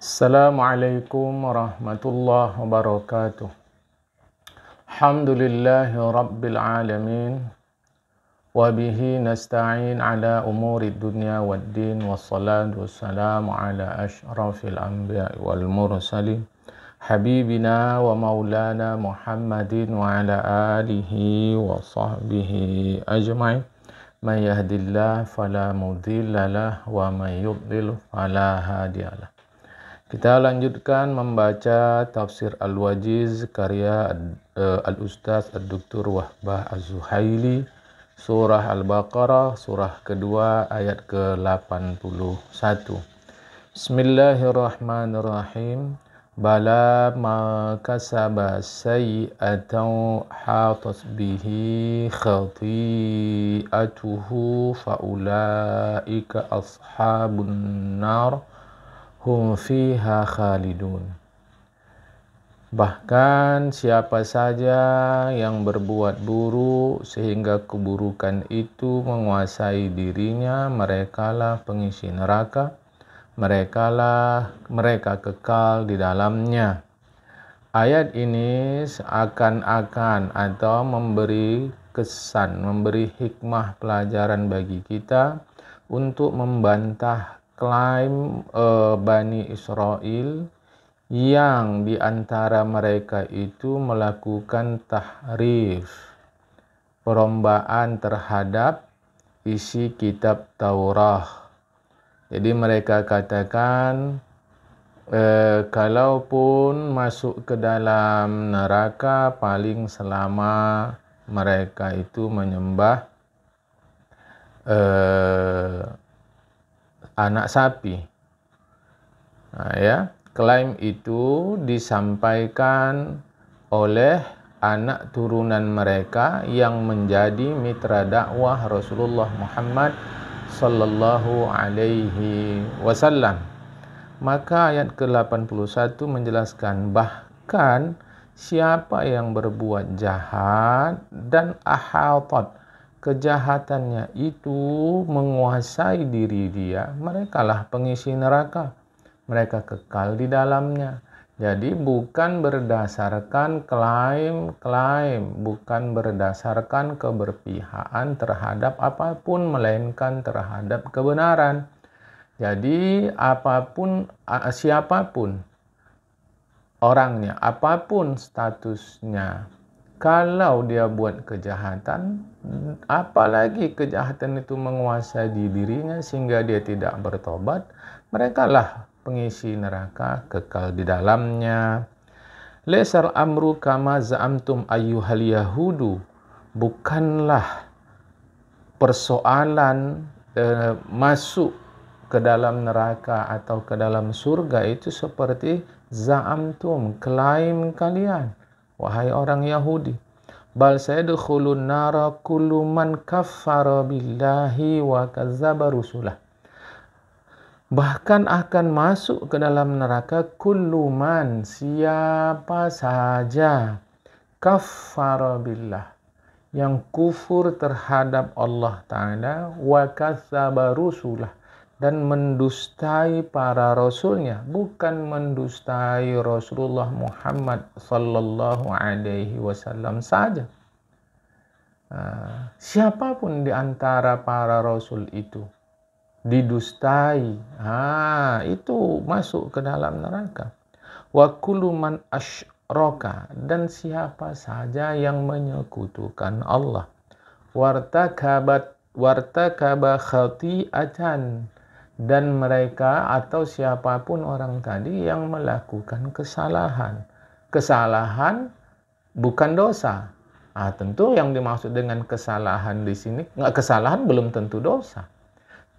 Assalamualaikum warahmatullahi wabarakatuh. Alhamdulillahi rabbil alamin. Wabihi nasta'in ala umuri dunya waddin. Wassalatu wassalamu ala ashrafil anbiya wal mursalin. Habibina wa maulana Muhammadin wa ala alihi wa sahbihi ajma'in. Man yahdillah fala mudhillalah wa man yudlil fala hadiyalah. Kita lanjutkan membaca tafsir Al-Wajiz karya Al-Ustaz Ad-Duktur Wahbah Az-Zuhaili, surah Al-Baqarah, surah kedua ayat ke-81. Bismillahirrahmanirrahim. Bala ma kasaba sayyi'atan hatat bihi khati'atuhu faulaika ashabun nar hum fiha khalidun. Bahkan siapa saja yang berbuat buruk sehingga keburukan itu menguasai dirinya, merekalah pengisi neraka, mereka kekal di dalamnya. Ayat ini seakan-akan atau memberi kesan, memberi hikmah pelajaran bagi kita untuk membantah klaim Bani Israel yang di antara mereka itu melakukan tahrif, perombaan terhadap isi kitab Taurat. Jadi mereka katakan kalaupun masuk ke dalam neraka paling selama mereka itu menyembah anak sapi. Klaim itu disampaikan oleh anak turunan mereka yang menjadi mitra dakwah Rasulullah Muhammad sallallahu alaihi wasallam. Maka ayat ke-81 menjelaskan bahkan siapa yang berbuat jahat dan ahatat, kejahatannya itu menguasai diri dia, merekalah pengisi neraka, mereka kekal di dalamnya. Jadi bukan berdasarkan klaim, bukan berdasarkan keberpihakan terhadap apapun, melainkan terhadap kebenaran. Jadi siapapun orangnya, apapun statusnya, kalau dia buat kejahatan, apalagi kejahatan itu menguasai dirinya sehingga dia tidak bertobat, merekalah pengisi neraka, kekal di dalamnya. Laisal amru kama za'amtum ayyuhal yahudu. Bukanlah persoalan masuk ke dalam neraka atau ke dalam surga itu seperti za'amtum, klaim kalian, wahai orang Yahudi. Bal sayadkhulun nara kullu man kaffara billahi wa kazzaba rusulah. Bahkan akan masuk ke dalam neraka kullu man, siapa saja, kaffara billah, yang kufur terhadap Allah Ta'ala, wa kazzaba rusulah, dan mendustai para rasulnya, bukan mendustai Rasulullah Muhammad sallallahu alaihi wasallam saja. Siapapun di antara para rasul itu didustai, itu masuk ke dalam neraka. Wa kullu man asyraka, dan siapa saja yang menyekutukan Allah, wartakaba khati'atan, dan mereka atau siapapun orang tadi yang melakukan kesalahan. Kesalahan bukan dosa. Tentu yang dimaksud dengan kesalahan di sini, kesalahan belum tentu dosa.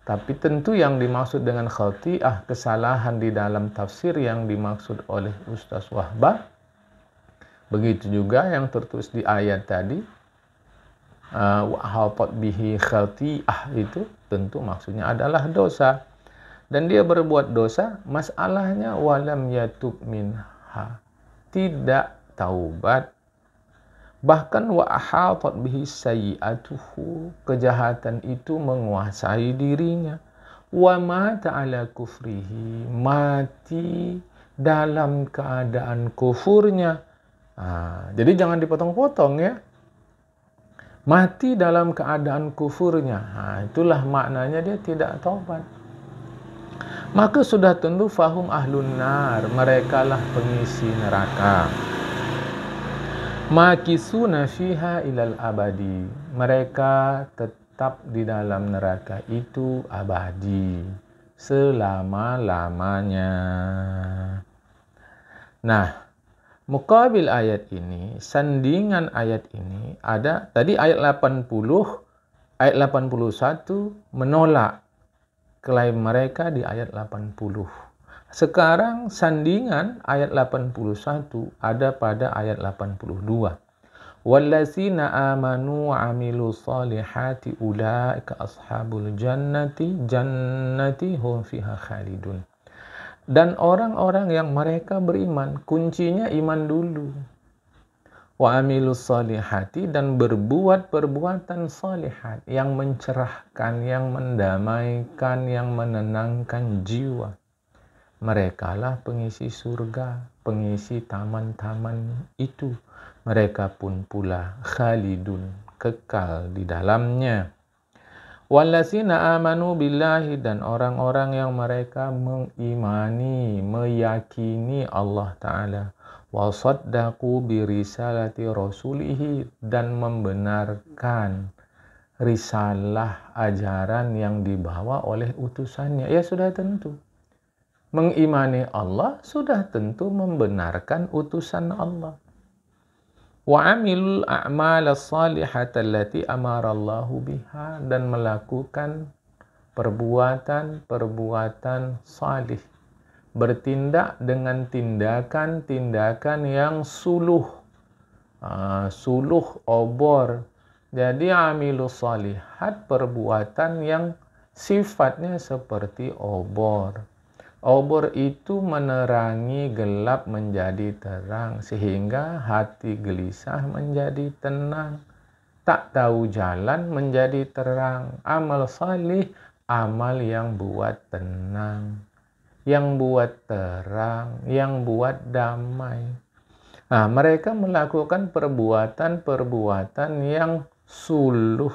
Tapi tentu yang dimaksud dengan khati'ah, kesalahan di dalam tafsir yang dimaksud oleh Ustaz Wahbah. Begitu juga yang tertulis di ayat tadi, wahatat bihi khati'ah, itu tentu maksudnya adalah dosa. Dan dia berbuat dosa, masalahnya walam yatub minha, tidak taubat. Bahkan wa ahatat bihi sayyi'atuhu, kejahatan itu menguasai dirinya. wa mata ala kufrihi, mati dalam keadaan kufurnya. Jadi jangan dipotong-potong ya. Mati dalam keadaan kufurnya. Itulah maknanya dia tidak taubat. Maka sudah tentu fahum ahlun nar, merekalah pengisi neraka. Makisuna fiha ilal abadi, mereka tetap di dalam neraka itu abadi, selama-lamanya. Nah, muqabil ayat ini, sandingan ayat ini ada tadi ayat 80, ayat 81 menolak klaim mereka di ayat 80. Sekarang sandingan ayat 81 ada pada ayat 82. Wallazina amanu wa amilus solihati ulaika ashabul jannati hum fiha khalidun. Dan orang-orang yang mereka beriman, kuncinya iman dulu. Wa amilus solihati, dan berbuat perbuatan solihat yang mencerahkan, yang mendamaikan, yang menenangkan jiwa. Merekalah pengisi surga, pengisi taman-taman itu. Mereka pun pula khalidun, kekal di dalamnya. Wallazina amanu billahi, dan orang-orang yang mereka mengimani, meyakini Allah Ta'ala. Wasaddaqu birisalati rasulihi, dan membenarkan risalah ajaran yang dibawa oleh utusannya. Ya sudah tentu. Mengimani Allah sudah tentu membenarkan utusan Allah. Wa amilul a'mal as-salihata allati amarallahu biha, dan melakukan perbuatan-perbuatan salih. Bertindak dengan tindakan-tindakan yang suluh obor. Jadi amilus salihat, perbuatan yang sifatnya seperti obor. Obor itu menerangi gelap menjadi terang, sehingga hati gelisah menjadi tenang, tak tahu jalan menjadi terang. Amal salih, amal yang buat tenang, yang buat terang, yang buat damai. Mereka melakukan perbuatan-perbuatan yang suluh,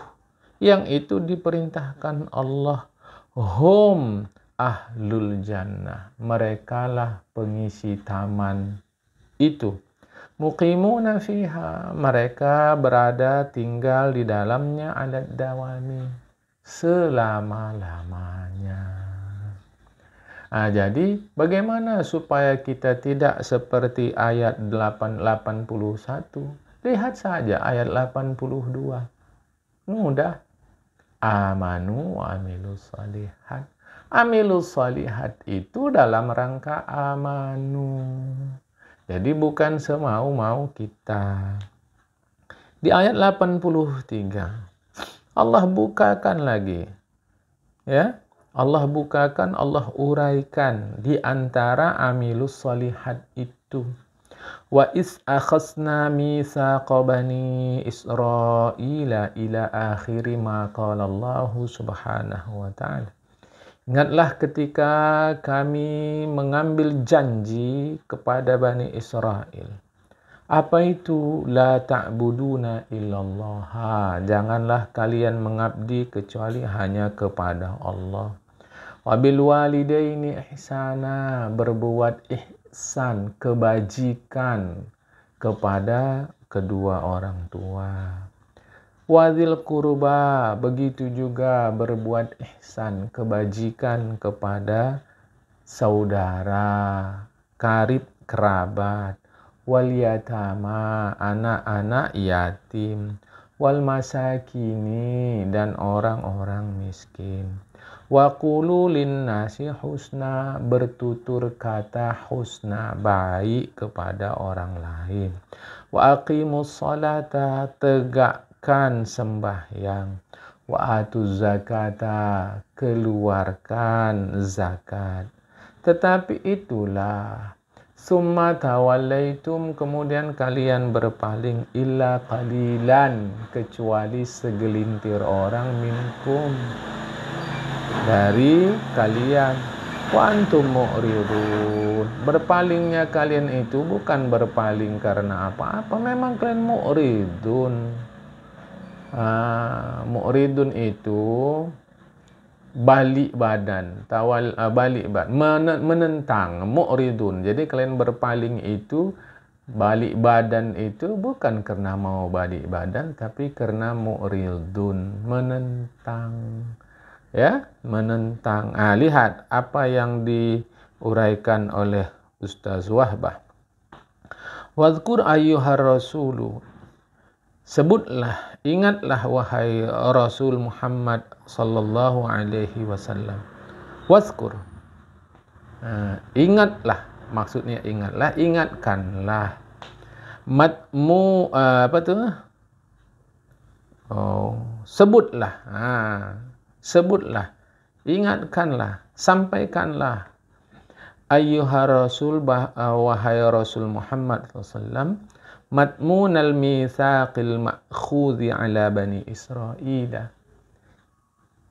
yang itu diperintahkan Allah. Hum ahlul jannah, merekalah pengisi taman itu. Muqimuna fiha, mereka berada tinggal di dalamnya, adat dawami, selama-lamanya. Jadi bagaimana supaya kita tidak seperti ayat 81? Lihat saja ayat 82. Mudah. Amanu wa amilus salihat. Amilus salihat itu dalam rangka amanu. Jadi bukan semau-mau kita. Di ayat 83 Allah bukakan lagi. Ya, Allah bukakan, Allah uraikan di antara amilus salihat itu. Wa is akhasna mitsaqa bani Israila ila akhiri ma qala Allah subhanahu wa ta'ala. Ingatlah ketika kami mengambil janji kepada Bani Israel. Apa itu? La ta'buduna illallah. Janganlah kalian mengabdi kecuali hanya kepada Allah. Wabil walidaini ihsana. Berbuat ihsan, kebajikan kepada kedua orang tua. Wadil kurba, begitu juga berbuat ihsan, kebajikan kepada saudara, karib kerabat. Wal yatama, anak-anak yatim. Wal masakini, dan orang-orang miskin. Wa qulu linnasi husna, bertutur kata husna, baik kepada orang lain. Wa aqimus salata, tegakkan sembahyang. Wa atuz zakata, keluarkan zakat. Tetapi itulah, summa tawallaitum, kemudian kalian berpaling, illa qalilan, kecuali segelintir orang, minkum, dari kalian. Wa antum mu'ridun. Berpalingnya kalian itu bukan berpaling karena apa-apa, memang kalian mu'ridun. Mu'ridun itu balik badan, balik badan, menentang, mu'ridun. Jadi kalian berpaling itu, balik badan itu bukan karena mau balik badan, tapi karena mu'ridun, menentang. Ya, menentang. Lihat apa yang diuraikan oleh Ustaz Wahbah. Wadhkur ayyuhar rasulu. Sebutlah, ingatlah wahai Rasul Muhammad sallallahu alaihi wasallam. Wadhkur. Ingatlah, maksudnya ingatlah, ingatkanlah. Sebutlah. Sebutlah, ingatkanlah, sampaikanlah. Ayyuhar rasul, wahai Rasul Muhammad SAW, matmunal mitsaqil ma'khudhi ala bani Israel.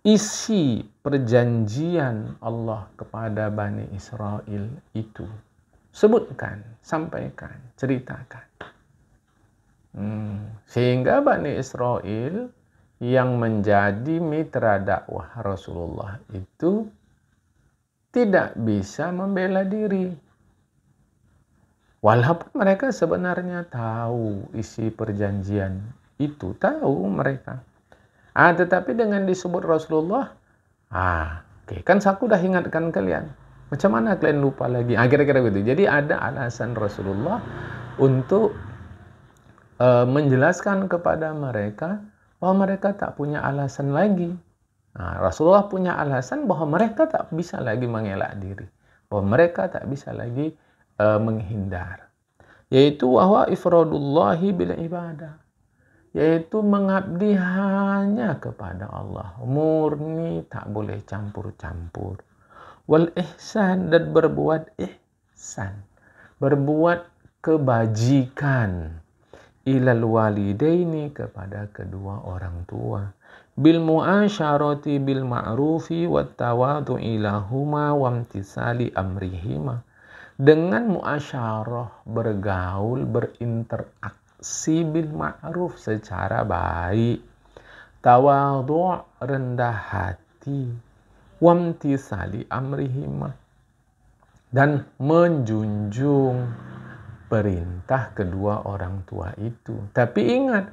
Isi perjanjian Allah kepada Bani Israel itu. Sebutkan, sampaikan, ceritakan. Sehingga Bani Israel yang menjadi mitra dakwah Rasulullah itu tidak bisa membela diri. Walaupun mereka sebenarnya tahu isi perjanjian itu, tahu mereka. Tetapi dengan disebut Rasulullah, kan aku udah ingatkan kalian. Macam mana kalian lupa lagi? Kira-kira begitu. Jadi ada alasan Rasulullah untuk menjelaskan kepada mereka bahwa mereka tak punya alasan lagi. Rasulullah punya alasan bahwa mereka tak bisa lagi mengelak diri, bahwa mereka tak bisa lagi menghindar, yaitu bahwa ifradullahi bil ibadah, yaitu mengabdi hanya kepada Allah, murni, tak boleh campur-campur. Wal ihsan, dan berbuat ihsan, berbuat kebajikan. Ilal walidaini, kepada kedua orang tua. Bil mu'asyarati bil ma'rufi wat tawadhu'i lahuma wa imtisali amrihima. Dengan mu'asyarah, bergaul, berinteraksi bil ma'ruf, secara baik. Tawadhu', rendah hati. Wa imtisali amrihima, dan menjunjung perintah kedua orang tua itu. Tapi ingat,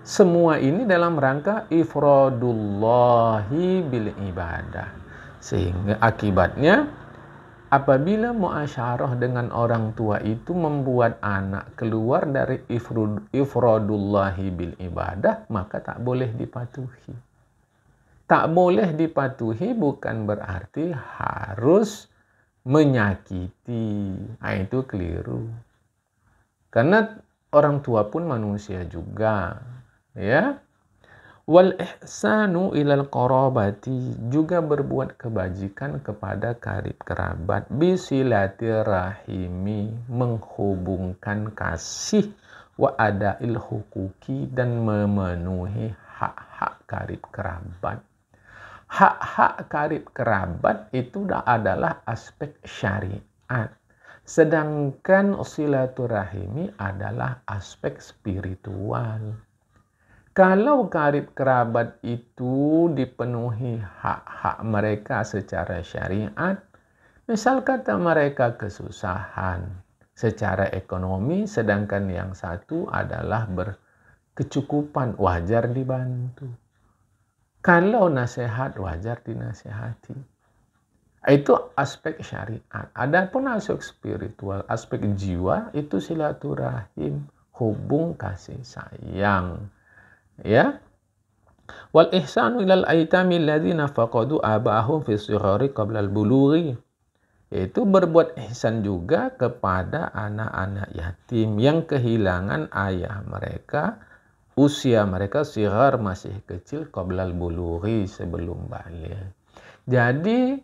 semua ini dalam rangka ifradullahi bil ibadah. Sehingga akibatnya, apabila muasyarah dengan orang tua itu membuat anak keluar dari ifradullahi bil ibadah, maka tak boleh dipatuhi. Tak boleh dipatuhi bukan berarti harus menyakiti. Itu keliru. Karena orang tua pun manusia juga, ya. Wal ihsanu ilal qarabati, juga berbuat kebajikan kepada karib kerabat. Bisilatirahimi, menghubungkan kasih. Wa adail hukuki, dan memenuhi hak-hak karib kerabat. Hak-hak karib kerabat itu adalah aspek syariat. Sedangkan silaturahimi adalah aspek spiritual. Kalau karib kerabat itu dipenuhi hak-hak mereka secara syariat, misal kata mereka kesusahan secara ekonomi, sedangkan yang satu adalah berkecukupan, wajar dibantu. Kalau nasihat, wajar dinasihati. Itu aspek syariat. Adapun aspek spiritual, aspek jiwa, itu silaturahim, hubung kasih sayang. Ya. Wal ihsanu ilal aitami alladzina faqadu abahum fi shighari qabla al-bulughi. Yaitu berbuat ihsan juga kepada anak-anak yatim yang kehilangan ayah mereka, usia mereka sighar, masih kecil, qablal bulughi, sebelum balik. Jadi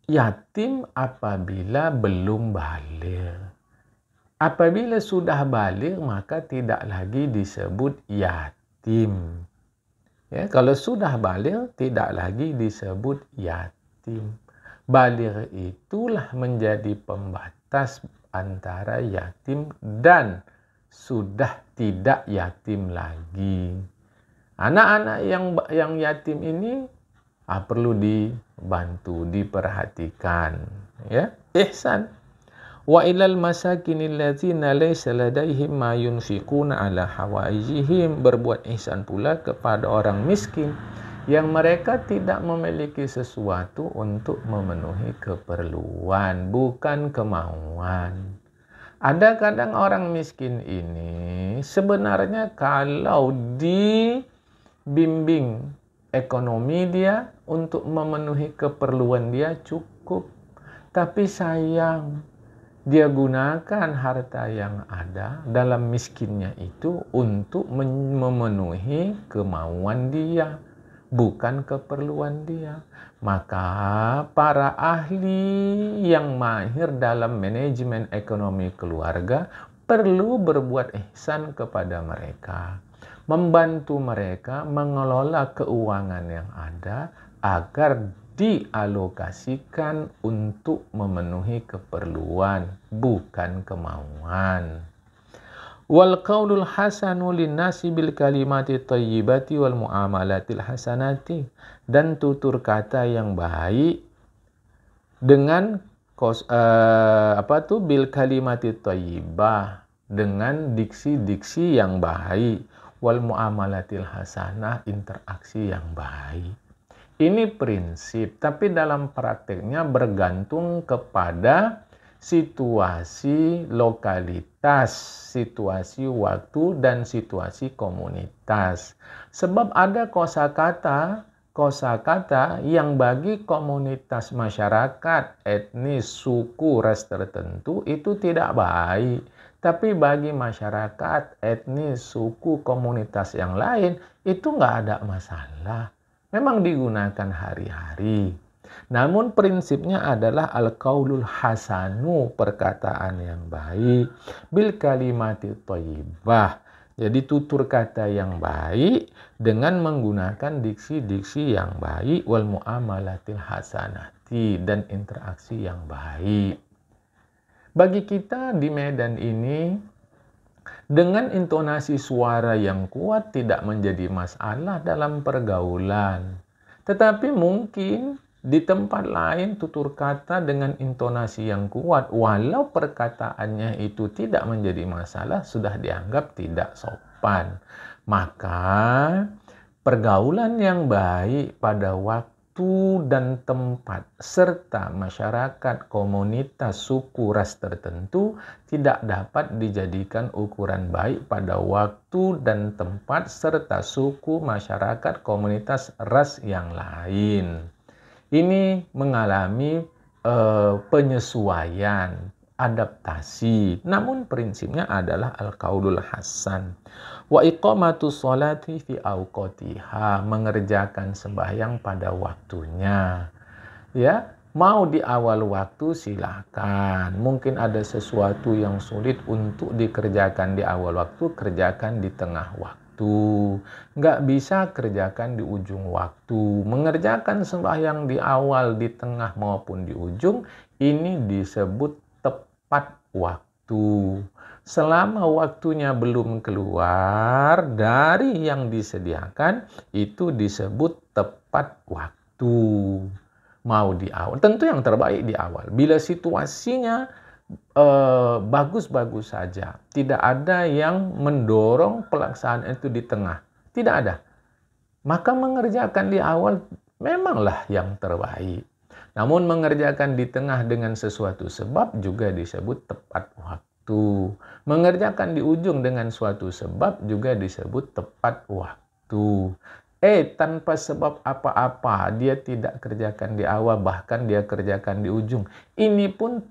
yatim apabila belum balik. Apabila sudah balik maka tidak lagi disebut yatim. Ya, kalau sudah baligh tidak lagi disebut yatim. Baligh itulah menjadi pembatas antara yatim dan sudah tidak yatim lagi. Anak-anak yang yatim ini perlu dibantu, diperhatikan, ya. Ihsan. Wa ilal masakinil ladzina laysa ladaihim ma yunfiquna ala hawaijihim, berbuat ihsan pula kepada orang miskin yang mereka tidak memiliki sesuatu untuk memenuhi keperluan, bukan kemauan. Ada kadang orang miskin ini sebenarnya kalau dibimbing ekonomi dia untuk memenuhi keperluan dia cukup. Tapi sayang, dia gunakan harta yang ada dalam miskinnya itu untuk memenuhi kemauan dia, bukan keperluan dia. Maka para ahli yang mahir dalam manajemen ekonomi keluarga perlu berbuat ihsan kepada mereka, membantu mereka mengelola keuangan yang ada agar dialokasikan untuk memenuhi keperluan, bukan kemauan. Wal qaulul hasanu linnasi bil kalimati thayyibati wal muamalatil hasanati, dan tutur kata yang baik dengan bil kalimati thayyibah, dengan diksi-diksi yang baik, wal muamalatil hasanah, interaksi yang baik. Ini prinsip, tapi dalam prakteknya bergantung kepada situasi lokalitas, situasi waktu, dan situasi komunitas. Sebab ada kosakata yang bagi komunitas masyarakat, etnis, suku, ras tertentu itu tidak baik. Tapi bagi masyarakat, etnis, suku, komunitas yang lain itu nggak ada masalah. Memang digunakan hari-hari. Namun prinsipnya adalah al-qaulul hasanu, perkataan yang baik, bil kalimati thayyibah. Jadi tutur kata yang baik dengan menggunakan diksi-diksi yang baik, wal muamalatil hasanati, dan interaksi yang baik. Bagi kita di Medan ini, dengan intonasi suara yang kuat tidak menjadi masalah dalam pergaulan. Tetapi mungkin di tempat lain tutur kata dengan intonasi yang kuat, walau perkataannya itu tidak menjadi masalah, sudah dianggap tidak sopan. Maka pergaulan yang baik pada waktu dan tempat serta masyarakat, komunitas, suku, ras tertentu tidak dapat dijadikan ukuran baik pada waktu dan tempat serta suku, masyarakat, komunitas, ras yang lain. Ini mengalami penyesuaian, adaptasi. Namun prinsipnya adalah al-qaulul hasan. Wa iqamatu sholati fi awqatiha, mengerjakan sembahyang pada waktunya. Ya, mau di awal waktu silakan. Mungkin ada sesuatu yang sulit untuk dikerjakan di awal waktu, kerjakan di tengah waktu. Nggak bisa kerjakan di ujung waktu. Mengerjakan sembahyang di awal, di tengah maupun di ujung, ini disebut tepat waktu. Selama waktunya belum keluar dari yang disediakan, itu disebut tepat waktu. Mau di awal, tentu yang terbaik di awal. Bila situasinya bagus-bagus saja, tidak ada yang mendorong pelaksanaan itu di tengah, tidak ada, maka mengerjakan di awal memanglah yang terbaik. Namun mengerjakan di tengah dengan sesuatu sebab juga disebut tepat waktu. Mengerjakan di ujung dengan suatu sebab juga disebut tepat waktu. Tanpa sebab apa-apa dia tidak kerjakan di awal, bahkan dia kerjakan di ujung, ini pun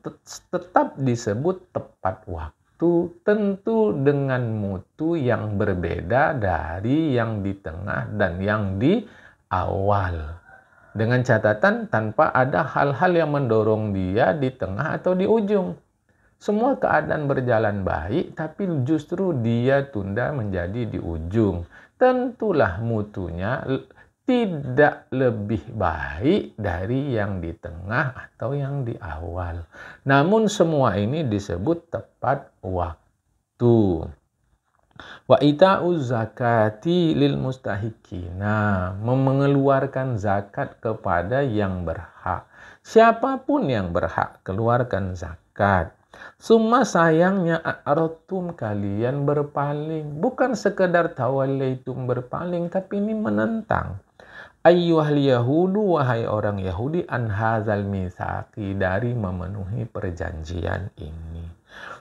tetap disebut tepat waktu, tentu dengan mutu yang berbeda dari yang di tengah dan yang di awal. Dengan catatan tanpa ada hal-hal yang mendorong dia di tengah atau di ujung. Semua keadaan berjalan baik, tapi justru dia tunda menjadi di ujung. tentulah mutunya tidak lebih baik dari yang di tengah atau yang di awal. Namun semua ini disebut tepat waktu. Wa ita'uz zakati lil mustahikina, mengeluarkan zakat kepada yang berhak. Siapapun yang berhak keluarkan zakat. Summa sayangnya a'radtum, kalian berpaling. Bukan sekedar tawallaitum berpaling, tapi ini menentang. Ayyuhal yahudu, wahai orang Yahudi, an hadzal mitsaqi, dari memenuhi perjanjian ini.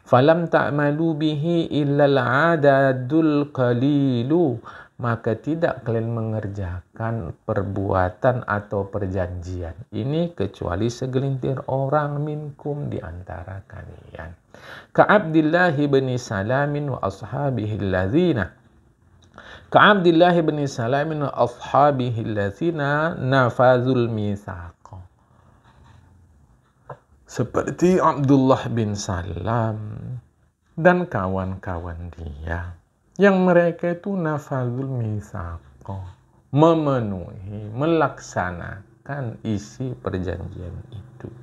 Falam ta'malu bihi illal adadul qalilu, maka tidak kalian mengerjakan perbuatan atau perjanjian ini kecuali segelintir orang minkum, di antara kalian. Ka'abdillah bin Salamin wa ashabihi alladzina Ka'abdillah bin Salamin wa ashabihi alladzina nafazul mitsaq. Seperti Abdullah bin Salam dan kawan-kawan dia, yang mereka itu nafazul mitsaq, memenuhi, melaksanakan isi perjanjian itu.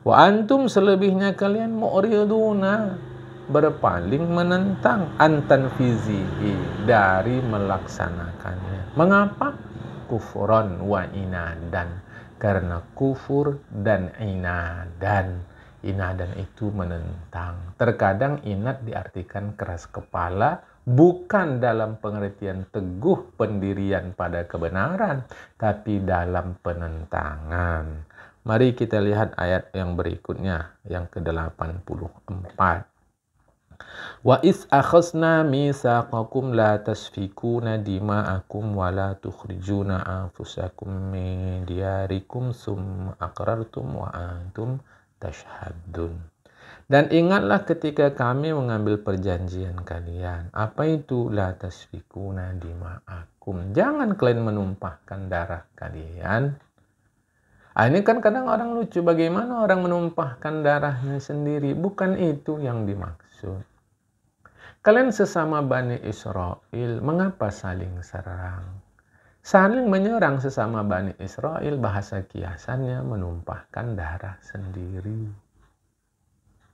Wa antum, selebihnya kalian mu'riduna, berpaling, menentang, antan fizihi, dari melaksanakannya. Mengapa? Kufron wa inadan, karena kufur dan inadan. Inadan itu menentang. Terkadang inat diartikan keras kepala, bukan dalam pengertian teguh pendirian pada kebenaran, tapi dalam penentangan. Mari kita lihat ayat yang berikutnya, yang ke-84. Wa is akhasna mitsaqakum la tasfikuna dima'akum wa la tukhrijuna anfusakum min diyarikum summa aqrartum wa antum tashhadun. Dan ingatlah ketika kami mengambil perjanjian kalian. Apa itu la tasfikuna dima'akum? Jangan kalian menumpahkan darah kalian. Ini kan kadang orang lucu, bagaimana orang menumpahkan darahnya sendiri. Bukan itu yang dimaksud. Kalian sesama Bani Israel, mengapa saling serang? Saling menyerang sesama Bani Israel, bahasa kiasannya menumpahkan darah sendiri.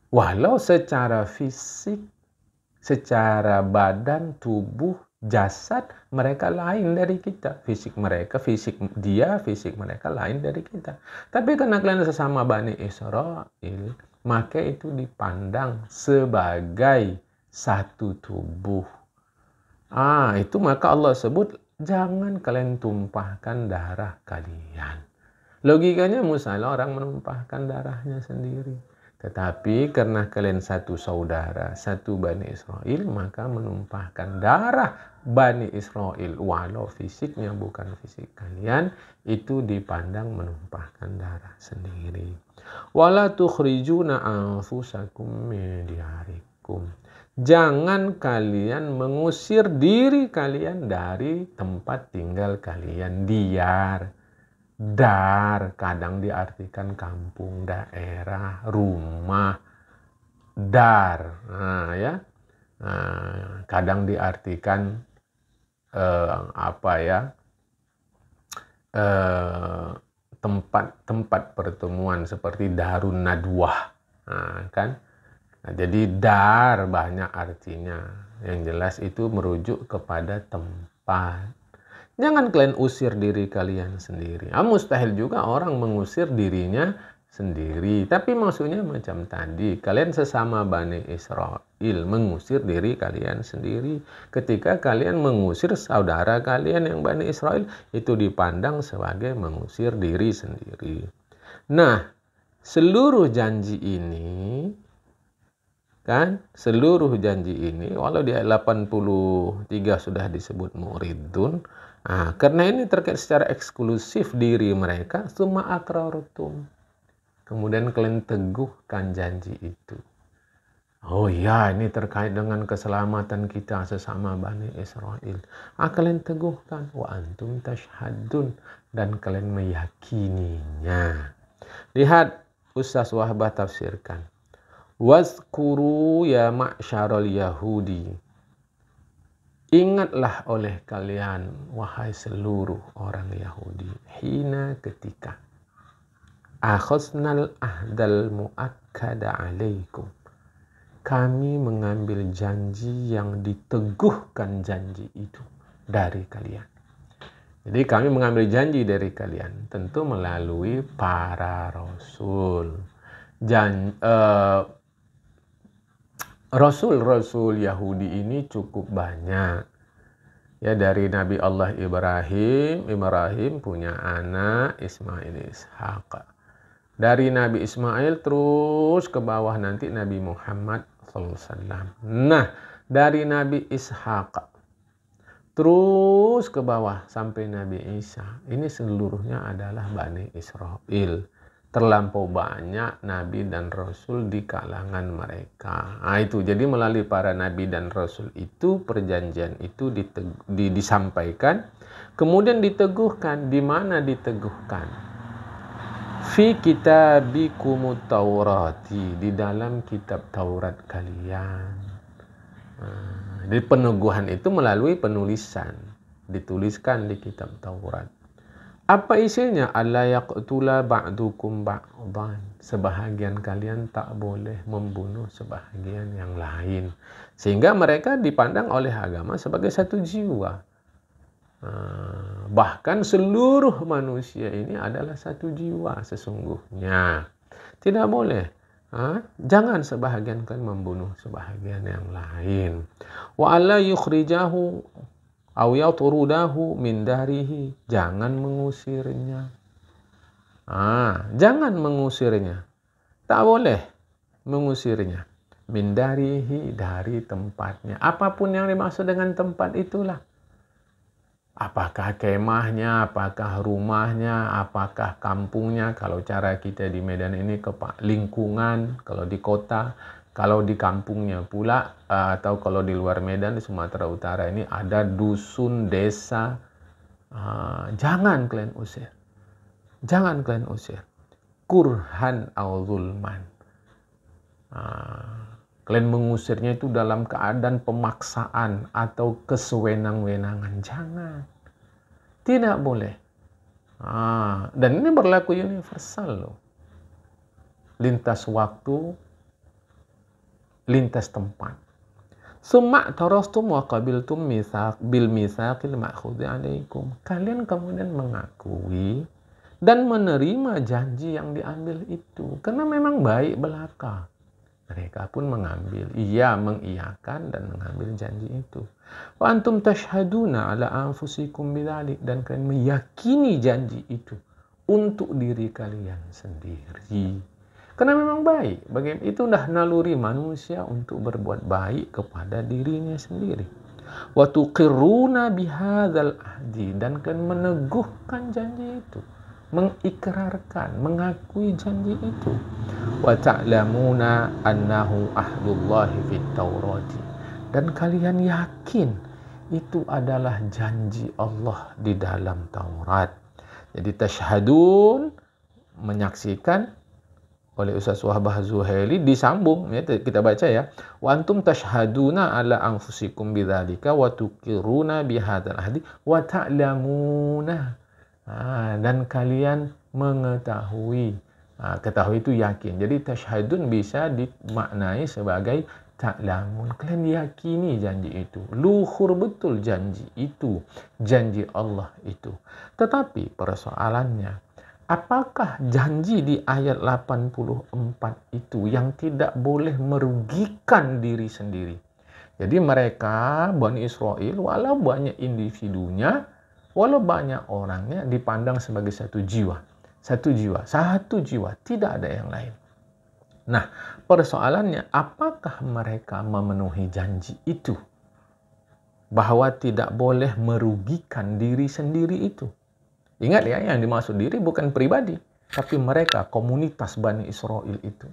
Walau secara fisik, secara badan, tubuh, jasad, mereka lain dari kita. Fisik mereka, fisik dia, fisik mereka lain dari kita. Tapi karena kalian sesama Bani Israel, maka itu dipandang sebagai satu tubuh. Itu maka Allah sebut, jangan kalian tumpahkan darah kalian. Logikanya misalnya orang menumpahkan darahnya sendiri. Tetapi karena kalian satu saudara, satu Bani Israel, maka menumpahkan darah Bani Israel, walau fisiknya bukan fisik kalian, itu dipandang menumpahkan darah sendiri. Wala tukhrijuna anfusakum min diyarikum. Jangan kalian mengusir diri kalian dari tempat tinggal kalian. Diyar, dar, kadang diartikan kampung, daerah, rumah, dar. Kadang diartikan tempat pertemuan seperti darun nadwah, kan? Jadi dar banyak artinya. Yang jelas itu merujuk kepada tempat. Jangan kalian usir diri kalian sendiri. Mustahil juga orang mengusir dirinya sendiri. Tapi maksudnya macam tadi. Kalian sesama Bani Israel mengusir diri kalian sendiri. Ketika kalian mengusir saudara kalian yang Bani Israel, itu dipandang sebagai mengusir diri sendiri. Nah, seluruh janji ini, walau di ayat 83 sudah disebut muridun, karena ini terkait secara eksklusif diri mereka, summa aqrartum, kemudian kalian teguhkan janji itu. Oh ya, ini terkait dengan keselamatan kita sesama Bani Israel. Kalian teguhkan, wa antum tashhadun, dan kalian meyakininya. Lihat Ustaz Wahbah tafsirkan. Wazkuru ya ma'syaral yahudi. Ingatlah oleh kalian, wahai seluruh orang Yahudi, hina ketika akhadnal ahdal muakkada alaikum, kami mengambil janji yang diteguhkan janji itu dari kalian. Jadi kami mengambil janji dari kalian, tentu melalui para rasul. Rasul-rasul Yahudi ini cukup banyak. Ya, dari Nabi Allah Ibrahim punya anak Ismail Ishaq. Dari Nabi Ismail terus ke bawah nanti Nabi Muhammad SAW. Nah, dari Nabi Ishaq terus ke bawah sampai Nabi Isa. Ini seluruhnya adalah Bani Israel. Terlampau banyak nabi dan rasul di kalangan mereka. Nah, itu jadi melalui para nabi dan rasul itu perjanjian itu disampaikan, kemudian diteguhkan. Di mana diteguhkan? Fi kitabikumut Taurati, di dalam kitab Taurat kalian. Jadi peneguhan itu melalui penulisan, dituliskan di kitab Taurat. Apa isinya? Alla yaqtula ba'dukum ba'dan. Sebahagian kalian tak boleh membunuh sebahagian yang lain. Sehingga mereka dipandang oleh agama sebagai satu jiwa. Bahkan seluruh manusia ini adalah satu jiwa sesungguhnya. Tidak boleh. Jangan sebahagian kalian membunuh sebahagian yang lain. Wa alla yukhrijahu aw yatrudahu min darihi, jangan mengusirnya. Jangan mengusirnya. Tak boleh mengusirnya. Min darihi, dari tempatnya. Apapun yang dimaksud dengan tempat itulah. Apakah kemahnya, apakah rumahnya, apakah kampungnya. Kalau cara kita di Medan ini lingkungan, kalau di kota. Kalau di kampungnya pula, atau kalau di luar Medan, di Sumatera Utara ini ada dusun, desa, jangan kalian usir. Jangan kalian usir. Kurhan au zulman. Kalian mengusirnya itu dalam keadaan pemaksaan atau kesewenang-wenangan. Jangan. Tidak boleh. Dan ini berlaku universal loh. Lintas waktu, lintas tempat. Summa tarastum wa qabiltum bil mitsaqil ma'khudhi 'alaikum. Kalian kemudian mengakui dan menerima janji yang diambil itu karena memang baik belaka. Mereka pun mengiyakan dan mengambil janji itu. Wa antum tashhaduna 'ala anfusikum bidzalik, dan kalian meyakini janji itu untuk diri kalian sendiri. Karena memang baik. Bagaimana itu dah naluri manusia untuk berbuat baik kepada dirinya sendiri. Wa tuqirruna bihadzal ahdi, dan kalian meneguhkan janji itu, mengikrarkan, mengakui janji itu. Wa ta'lamuna annahu ahdullahi fit Taurati, dan kalian yakin itu adalah janji Allah di dalam Taurat. Jadi tashhadun, menyaksikan, oleh Ustaz Wahbah Zuhaili disambung ya, kita baca ya, wa antum tashhaduna ala anfusikum bidzalika wa tuqiruna bihadzal ahdi wa ta'lamuna, dan kalian mengetahui. Ketahui itu yakin. Jadi tashhadun bisa dimaknai sebagai ta'lamun, kalian yakini janji itu, luhur betul janji itu, janji Allah itu. Tetapi persoalannya, apakah janji di ayat 84 itu yang tidak boleh merugikan diri sendiri? Jadi mereka, Bani Israel, walau banyak individunya, walau banyak orangnya, dipandang sebagai satu jiwa. Satu jiwa, tidak ada yang lain. Nah, persoalannya, apakah mereka memenuhi janji itu? Bahwa tidak boleh merugikan diri sendiri itu. Ingat ya, yang dimaksud diri bukan pribadi, tapi mereka, komunitas Bani Israel itu.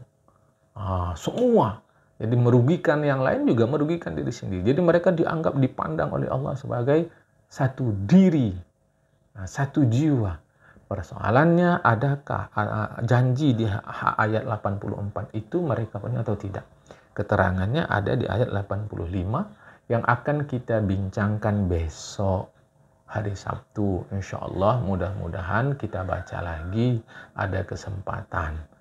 Semua. Jadi merugikan yang lain juga merugikan diri sendiri. Jadi mereka dianggap, dipandang oleh Allah sebagai satu diri, satu jiwa. Persoalannya, adakah janji di ayat 84 itu mereka punya atau tidak? Keterangannya ada di ayat 85 yang akan kita bincangkan besok hari Sabtu. Insya Allah mudah-mudahan kita baca lagi, ada kesempatan.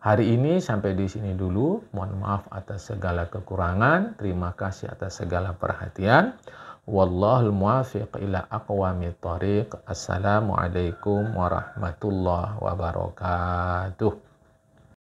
Hari ini sampai di sini dulu. Mohon maaf atas segala kekurangan. Terima kasih atas segala perhatian. Wallahul muwaffiq ila aqwamit thoriq. Assalamualaikum warahmatullahi wabarakatuh.